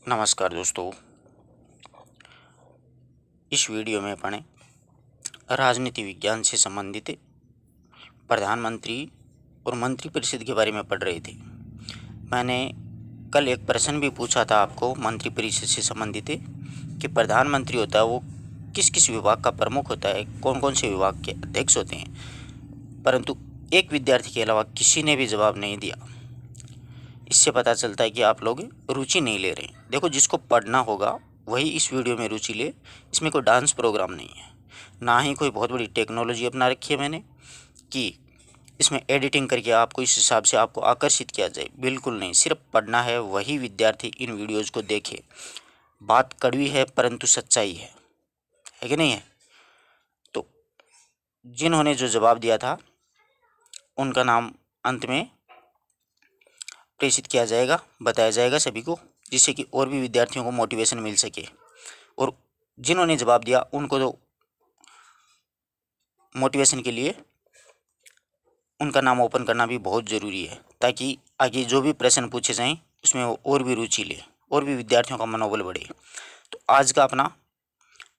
नमस्कार दोस्तों। इस वीडियो में अपन राजनीति विज्ञान से संबंधित प्रधानमंत्री और मंत्रिपरिषद के बारे में पढ़ रहे थे। मैंने कल एक प्रश्न भी पूछा था आपको मंत्रिपरिषद से संबंधित कि प्रधानमंत्री होता है वो किस किस विभाग का प्रमुख होता है, कौन कौन से विभाग के अध्यक्ष होते हैं, परंतु एक विद्यार्थी के अलावा किसी ने भी जवाब नहीं दिया। इससे पता चलता है कि आप लोग रुचि नहीं ले रहे। देखो, जिसको पढ़ना होगा वही इस वीडियो में रुचि ले। इसमें कोई डांस प्रोग्राम नहीं है, ना ही कोई बहुत बड़ी टेक्नोलॉजी अपना रखी है मैंने कि इसमें एडिटिंग करके आपको इस हिसाब से आपको आकर्षित किया जाए। बिल्कुल नहीं, सिर्फ पढ़ना है। वही विद्यार्थी इन वीडियोज़ को देखे। बात कड़वी है परंतु सच्चाई है कि नहीं है? तो जिन्होंने जो जवाब दिया था उनका नाम अंत में प्रेषित किया जाएगा, बताया जाएगा सभी को, जिससे कि और भी विद्यार्थियों को मोटिवेशन मिल सके। और जिन्होंने जवाब दिया उनको तो मोटिवेशन के लिए उनका नाम ओपन करना भी बहुत ज़रूरी है, ताकि आगे जो भी प्रश्न पूछे जाएं उसमें वो और भी रुचि ले, और भी विद्यार्थियों का मनोबल बढ़े। तो आज का अपना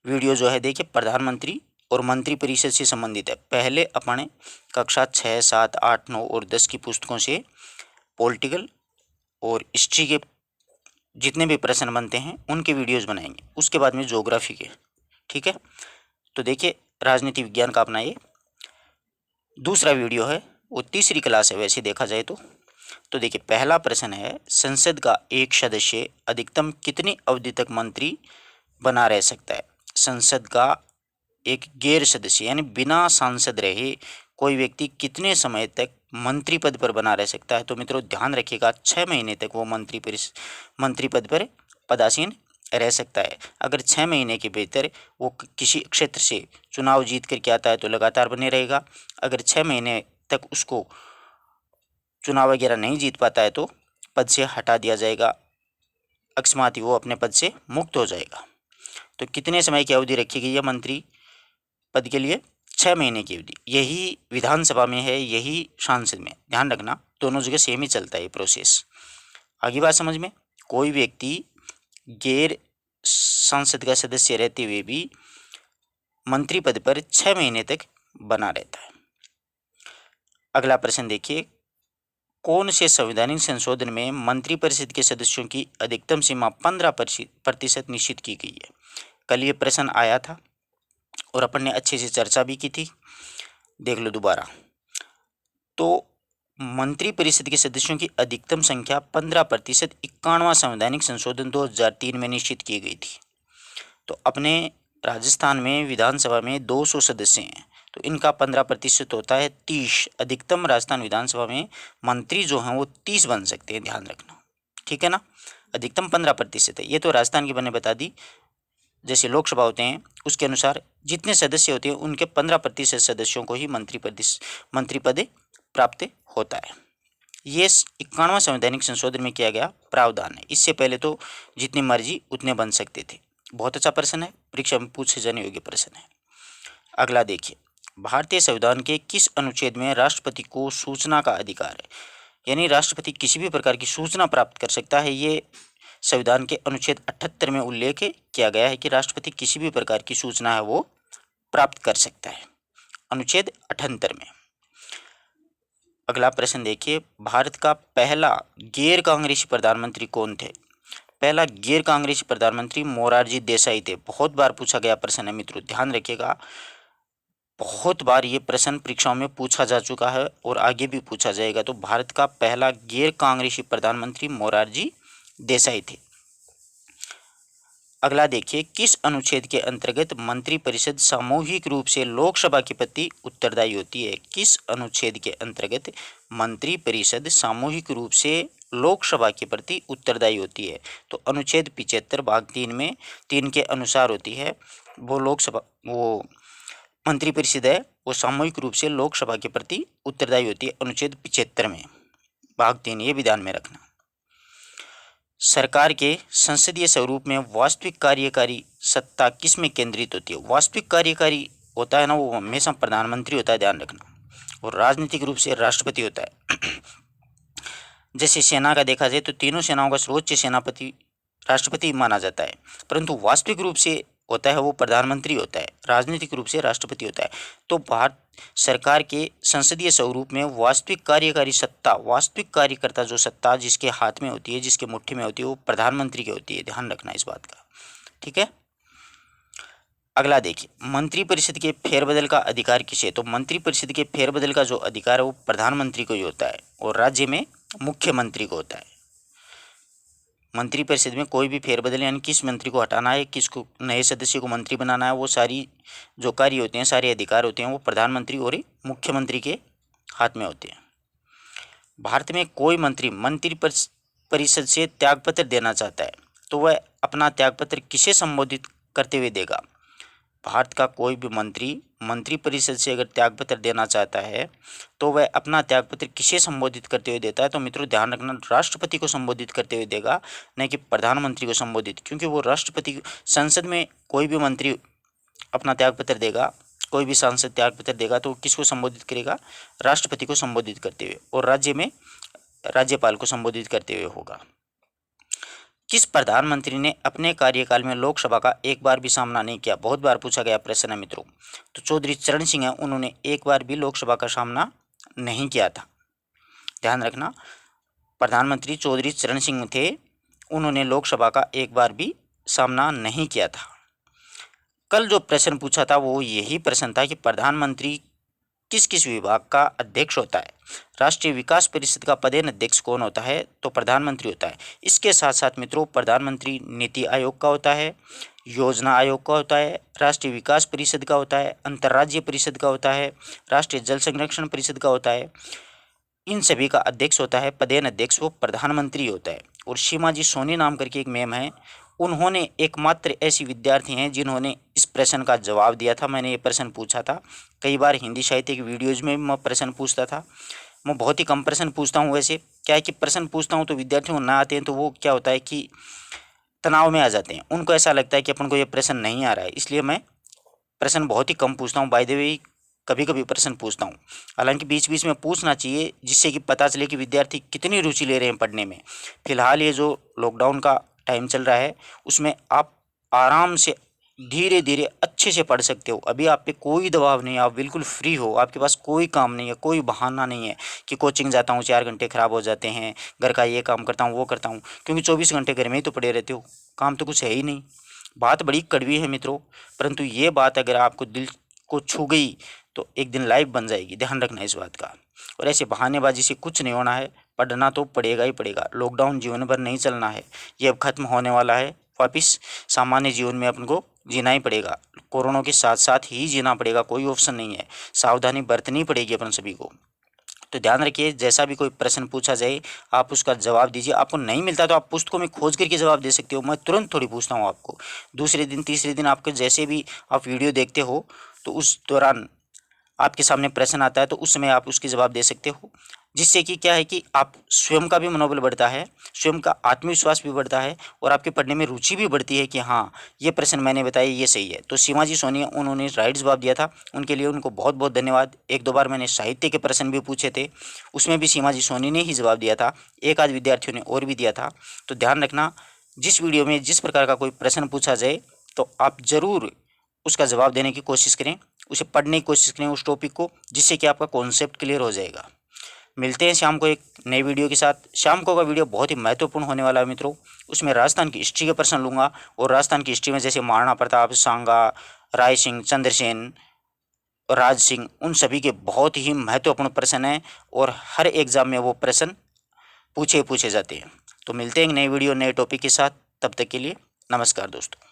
वीडियो जो है, देखिए, प्रधानमंत्री और मंत्रिपरिषद से संबंधित है। पहले अपने कक्षा 6, 7, 8, 9 और 10 की पुस्तकों से पॉलिटिकल और हिस्ट्री के जितने भी प्रश्न बनते हैं उनके वीडियोज़ बनाएंगे। उसके बाद में ज्योग्राफी के, ठीक है? तो देखिए, राजनीति विज्ञान का अपना ये दूसरा वीडियो है, वो तीसरी क्लास है वैसे देखा जाए तो देखिए, पहला प्रश्न है, संसद का एक सदस्य अधिकतम कितनी अवधि तक मंत्री बना रह सकता है? संसद का एक गैर सदस्य यानी बिना सांसद रहे कोई व्यक्ति कितने समय तक मंत्री पद पर बना रह सकता है? तो मित्रों ध्यान रखिएगा, 6 महीने तक वो मंत्री पद पर पदासीन रह सकता है। अगर 6 महीने के भीतर वो किसी क्षेत्र से चुनाव जीत करके आता है तो लगातार बने रहेगा। अगर 6 महीने तक उसको चुनाव वगैरह नहीं जीत पाता है तो पद से हटा दिया जाएगा, अकस्मात ही वो अपने पद से मुक्त हो जाएगा। तो कितने समय की अवधि रखी गई है मंत्री पद के लिए? 6 महीने की अवधि। यही विधानसभा में है, यही सांसद में। ध्यान रखना, दोनों जगह सेम ही चलता है ये प्रोसेस। आगे बात समझ में? कोई व्यक्ति गैर संसद का सदस्य रहते हुए भी मंत्री पद पर 6 महीने तक बना रहता है। अगला प्रश्न देखिए, कौन से संवैधानिक संशोधन में मंत्रिपरिषद के सदस्यों की अधिकतम सीमा 15% निश्चित की गई है? कल ये प्रश्न आया था और अपन ने अच्छे से चर्चा भी की थी, देख लो दोबारा। तो मंत्रिपरिषद के सदस्यों की अधिकतम संख्या 15%, 51वां संवैधानिक संशोधन 2003 में निश्चित की गई थी। तो अपने राजस्थान में विधानसभा में 200 सदस्य हैं, तो इनका 15% होता है 30। अधिकतम राजस्थान विधानसभा में मंत्री जो हैं वो 30 बन सकते हैं, ध्यान रखना, ठीक है ना? अधिकतम 15% है। ये तो राजस्थान की मैंने बता दी। जैसे लोकसभा होते हैं उसके अनुसार जितने सदस्य होते हैं उनके 15% सदस्यों को ही मंत्री पद प्राप्त होता है। ये 51वां संवैधानिक संशोधन में किया गया प्रावधान है। इससे पहले तो जितनी मर्जी उतने बन सकते थे। बहुत अच्छा प्रश्न है, परीक्षा में पूछे जाने योग्य प्रश्न है। अगला देखिए, भारतीय संविधान के किस अनुच्छेद में राष्ट्रपति को सूचना का अधिकार है? यानी राष्ट्रपति किसी भी प्रकार की सूचना प्राप्त कर सकता है। ये संविधान के अनुच्छेद 78 में उल्लेख किया गया है कि राष्ट्रपति किसी भी प्रकार की सूचना है वो प्राप्त कर सकता है, अनुच्छेद 78 में। अगला प्रश्न देखिए, भारत का पहला गैर कांग्रेसी प्रधानमंत्री कौन थे? पहला गैर कांग्रेसी प्रधानमंत्री मोरारजी देसाई थे। बहुत बार पूछा गया प्रश्न है मित्रों, ध्यान रखिएगा। बहुत बार ये प्रश्न परीक्षाओं में पूछा जा चुका है और आगे भी पूछा जाएगा। तो भारत का पहला गैर कांग्रेसी प्रधानमंत्री मोरारजी देसाई थे। अगला देखिए, किस अनुच्छेद के अंतर्गत मंत्रिपरिषद सामूहिक रूप से लोकसभा के प्रति उत्तरदायी होती है? किस अनुच्छेद के अंतर्गत मंत्रिपरिषद सामूहिक रूप से लोकसभा के प्रति उत्तरदायी होती है? तो अनुच्छेद 75 भाग 3 में 3 के अनुसार होती है। वो मंत्रिपरिषद है वो सामूहिक रूप से लोकसभा के प्रति उत्तरदायी होती है, अनुच्छेद 75 में भाग 3। ये भी ध्यान में रखना। सरकार के संसदीय स्वरूप में वास्तविक कार्यकारी सत्ता किस में केंद्रित होती है? वास्तविक कार्यकारी होता है ना, वो हमेशा प्रधानमंत्री होता है, ध्यान रखना। और राजनीतिक रूप से राष्ट्रपति होता है। जैसे सेना का देखा जाए तो तीनों सेनाओं का सर्वोच्च सेनापति राष्ट्रपति माना जाता है, परंतु वास्तविक रूप से होता है वो प्रधानमंत्री होता है, राजनीतिक रूप से राष्ट्रपति होता है। तो भारत सरकार के संसदीय स्वरूप में वास्तविक कार्यकारी सत्ता, वास्तविक कार्यकर्ता जो सत्ता जिसके हाथ में होती है, जिसके मुट्ठी में होती है, वो प्रधानमंत्री की होती है। ध्यान रखना इस बात का, ठीक है। अगला देखिए, मंत्रिपरिषद के फेरबदल का अधिकार किसे? तो मंत्रिपरिषद के फेरबदल का जो अधिकार है वो प्रधानमंत्री को ही होता है और राज्य में मुख्यमंत्री को होता है। मंत्रिपरिषद में कोई भी फेरबदल यानी किस मंत्री को हटाना है, किसको नए सदस्य को मंत्री बनाना है, वो सारी जो कार्य होते हैं, सारे अधिकार होते हैं, वो प्रधानमंत्री और मुख्यमंत्री के हाथ में होते हैं। भारत में कोई मंत्री मंत्रिपरिषद से त्यागपत्र देना चाहता है तो वह अपना त्यागपत्र किसे संबोधित करते हुए देगा? भारत का कोई भी मंत्री मंत्रिपरिषद से अगर त्यागपत्र देना चाहता है तो वह अपना त्यागपत्र किसे संबोधित करते हुए देता है? तो मित्रों ध्यान रखना, राष्ट्रपति को संबोधित करते हुए देगा, न कि प्रधानमंत्री को संबोधित, क्योंकि वो राष्ट्रपति, संसद में कोई भी मंत्री अपना त्यागपत्र देगा, कोई भी सांसद त्यागपत्र देगा तो किसको संबोधित करेगा? राष्ट्रपति को संबोधित करते हुए, और राज्य में राज्यपाल को संबोधित करते हुए होगा। किस प्रधानमंत्री ने अपने कार्यकाल में लोकसभा का एक बार भी सामना नहीं किया? बहुत बार पूछा गया प्रश्न है मित्रों। तो चौधरी चरण सिंह है, उन्होंने एक बार भी लोकसभा का सामना नहीं किया था। ध्यान रखना, प्रधानमंत्री चौधरी चरण सिंह थे, उन्होंने लोकसभा का एक बार भी सामना नहीं किया था। कल जो प्रश्न पूछा था वो यही प्रश्न था कि प्रधानमंत्री किस किस विभाग का अध्यक्ष होता है? राष्ट्रीय विकास परिषद का पदेन अध्यक्ष कौन होता है? तो प्रधानमंत्री होता है। इसके साथ साथ मित्रों प्रधानमंत्री नीति आयोग का होता है, योजना आयोग का होता है, राष्ट्रीय विकास परिषद का होता है, अंतर्राज्यीय परिषद का होता है, राष्ट्रीय जल संरक्षण परिषद का होता है। इन सभी का अध्यक्ष होता है, पदेन अध्यक्ष वो प्रधानमंत्री होता है। और सीमा जी सोनी नाम करके एक मैम है, उन्होंने एकमात्र ऐसी विद्यार्थी हैं जिन्होंने इस प्रश्न का जवाब दिया था। मैंने ये प्रश्न पूछा था कई बार, हिंदी साहित्य की वीडियोज़ में मैं प्रश्न पूछता था। मैं बहुत ही कम प्रश्न पूछता हूँ, वैसे क्या है कि प्रश्न पूछता हूँ तो विद्यार्थियों को ना आते हैं तो वो क्या होता है कि तनाव में आ जाते हैं, उनको ऐसा लगता है कि अपन को ये प्रश्न नहीं आ रहा है, इसलिए मैं प्रश्न बहुत ही कम पूछता हूँ। बाय द वे कभी कभी प्रश्न पूछता हूँ, हालांकि बीच बीच में पूछना चाहिए जिससे कि पता चले कि विद्यार्थी कितनी रुचि ले रहे हैं पढ़ने में। फिलहाल ये जो लॉकडाउन का टाइम चल रहा है उसमें आप आराम से धीरे धीरे अच्छे से पढ़ सकते हो। अभी आप पे कोई दबाव नहीं है, आप बिल्कुल फ्री हो, आपके पास कोई काम नहीं है, कोई बहाना नहीं है कि कोचिंग जाता हूँ 4 घंटे ख़राब हो जाते हैं, घर का ये काम करता हूँ वो करता हूँ, क्योंकि 24 घंटे घर में ही तो पड़े रहते हो, काम तो कुछ है ही नहीं। बात बड़ी कड़वी है मित्रों, परंतु ये बात अगर आपको दिल को छू गई तो एक दिन लाइफ बन जाएगी। ध्यान रखना इस बात का। और ऐसे बहानेबाजी से कुछ नहीं होना है, पढ़ना तो पड़ेगा ही पड़ेगा। लॉकडाउन जीवन भर नहीं चलना है, ये अब खत्म होने वाला है, वापिस सामान्य जीवन में अपन को जीना ही पड़ेगा। कोरोना के साथ साथ ही जीना पड़ेगा, कोई ऑप्शन नहीं है, सावधानी बरतनी पड़ेगी अपन सभी को। तो ध्यान रखिए, जैसा भी कोई प्रश्न पूछा जाए आप उसका जवाब दीजिए। आपको नहीं मिलता तो आप पुस्तकों में खोज करके जवाब दे सकते हो, मैं तुरंत थोड़ी पूछता हूँ आपको। दूसरे दिन तीसरे दिन आपके जैसे भी आप वीडियो देखते हो तो उस दौरान आपके सामने प्रश्न आता है तो उस समय आप उसके जवाब दे सकते हो, जिससे कि क्या है कि आप स्वयं का भी मनोबल बढ़ता है, स्वयं का आत्मविश्वास भी बढ़ता है और आपके पढ़ने में रुचि भी बढ़ती है कि हाँ ये प्रश्न मैंने बताया ये सही है। तो सीमा जी सोनी उन्होंने राइट जवाब दिया था, उनके लिए उनको बहुत बहुत धन्यवाद। एक दो बार मैंने साहित्य के प्रश्न भी पूछे थे, उसमें भी सीमा जी सोनी ने ही जवाब दिया था, एक आध विद्यार्थियों ने और भी दिया था। तो ध्यान रखना, जिस वीडियो में जिस प्रकार का कोई प्रश्न पूछा जाए तो आप ज़रूर उसका जवाब देने की कोशिश करें, उसे पढ़ने की कोशिश करें उस टॉपिक को, जिससे कि आपका कॉन्सेप्ट क्लियर हो जाएगा। मिलते हैं शाम को एक नई वीडियो के साथ। शाम को का वीडियो बहुत ही महत्वपूर्ण होने वाला है मित्रों, उसमें राजस्थान की हिस्ट्री के प्रश्न लूँगा और राजस्थान की हिस्ट्री में जैसे महाराणा प्रताप, सांगा, राय सिंह, चंद्रसेन, राज सिंह, उन सभी के बहुत ही महत्वपूर्ण प्रश्न हैं और हर एग्जाम में वो प्रश्न पूछे जाते हैं। तो मिलते हैं एक नई वीडियो नए टॉपिक के साथ, तब तक के लिए नमस्कार दोस्तों।